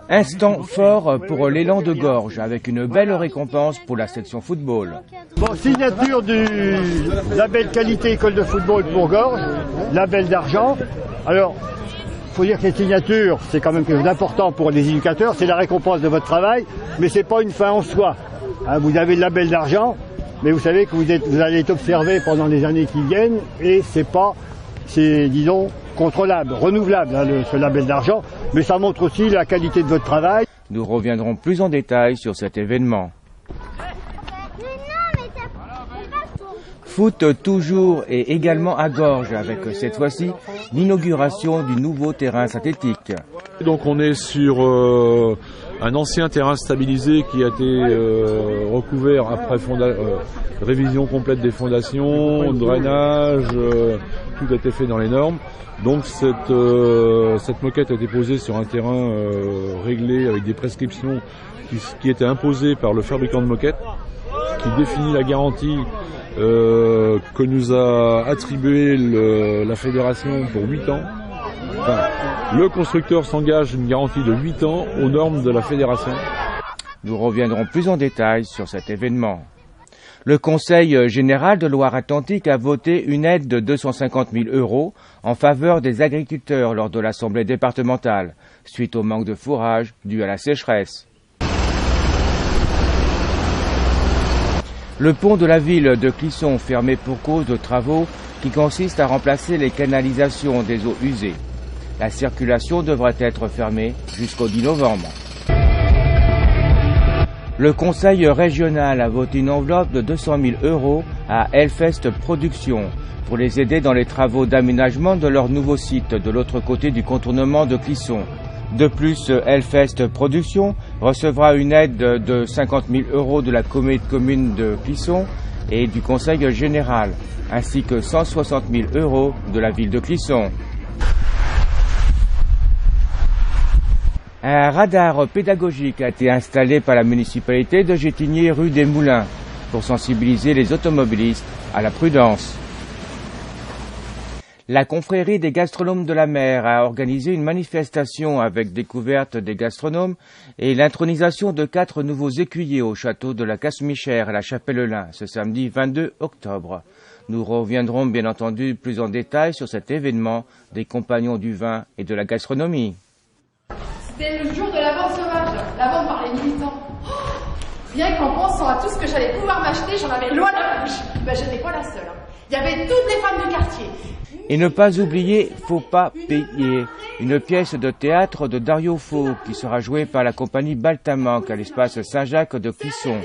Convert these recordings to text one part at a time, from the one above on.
Instant fort pour l'élan de Gorges, avec une belle récompense pour la section football. Bon, signature du label qualité école de football pour Gorges, label d'argent. Alors, il faut dire que les signatures, c'est quand même quelque chose d'important pour les éducateurs, c'est la récompense de votre travail, mais c'est pas une fin en soi. Hein, vous avez le label d'argent, mais vous savez que vous allez être observé pendant les années qui viennent, et c'est disons, contrôlable, renouvelable, hein, ce label d'argent, mais ça montre aussi la qualité de votre travail. Nous reviendrons plus en détail sur cet événement. Foot toujours et également à Gorges, avec cette fois-ci l'inauguration du nouveau terrain synthétique. Donc on est sur un ancien terrain stabilisé qui a été recouvert après révision complète des fondations, drainage, tout a été fait dans les normes. Donc cette moquette a été posée sur un terrain réglé avec des prescriptions qui étaient imposées par le fabricant de moquettes, qui définit la garantie que nous a attribué la fédération pour 8 ans. Enfin, le constructeur s'engage une garantie de 8 ans aux normes de la fédération. Nous reviendrons plus en détail sur cet événement. Le Conseil général de Loire-Atlantique a voté une aide de 250 000 € en faveur des agriculteurs lors de l'Assemblée départementale, suite au manque de fourrage dû à la sécheresse. Le pont de la ville de Clisson fermé pour cause de travaux qui consistent à remplacer les canalisations des eaux usées. La circulation devrait être fermée jusqu'au 10 novembre. Le conseil régional a voté une enveloppe de 200 000 € à Hellfest Productions pour les aider dans les travaux d'aménagement de leur nouveau site de l'autre côté du contournement de Clisson. De plus, Hellfest Productions recevra une aide de 50 000 € de la commune de Clisson et du conseil général, ainsi que 160 000 € de la ville de Clisson. Un radar pédagogique a été installé par la municipalité de Gétigné rue des Moulins pour sensibiliser les automobilistes à la prudence. La confrérie des gastronomes de la mer a organisé une manifestation avec découverte des gastronomes et l'intronisation de 4 nouveaux écuyers au château de la Casse-Michère à la Chapelle-Lin ce samedi 22 octobre. Nous reviendrons bien entendu plus en détail sur cet événement des compagnons du vin et de la gastronomie. C'était le jour de la vente sauvage, la vente par les militants. Rien qu'en pensant à tout ce que j'allais pouvoir m'acheter, j'en avais l'eau à la bouche. Ben, j'étais pas la seule. Il y avait toutes les femmes du quartier. Et ne pas oublier, faut pas payer, une pièce de théâtre de Dario Fo qui sera jouée par la compagnie Baltamanque à l'espace Saint-Jacques de Clisson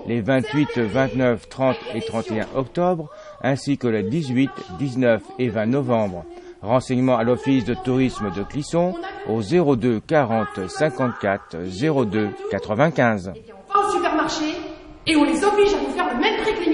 les 28, 29, 30 et 31 octobre, ainsi que les 18, 19 et 20 novembre. Renseignements à l'Office de tourisme de Clisson au 02 40 54 02 95. Et puis on va au supermarché et on les oblige à nous faire le même prix que les